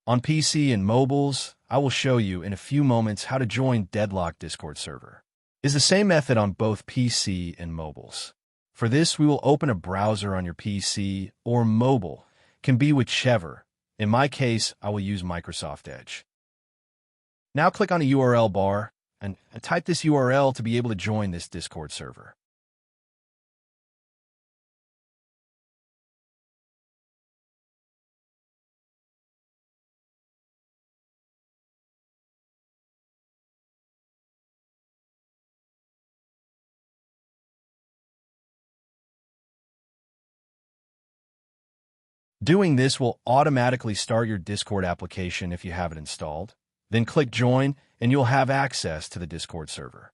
On PC and mobiles, I will show you in a few moments how to join Deadlock Discord server. It's the same method on both PC and mobiles. For this, we will open a browser on your PC or mobile, can be whichever. In my case, I will use Microsoft Edge. Now click on the URL bar and type this URL to be able to join this Discord server. Doing this will automatically start your Discord application if you have it installed. Then click Join, and you'll have access to the Discord server.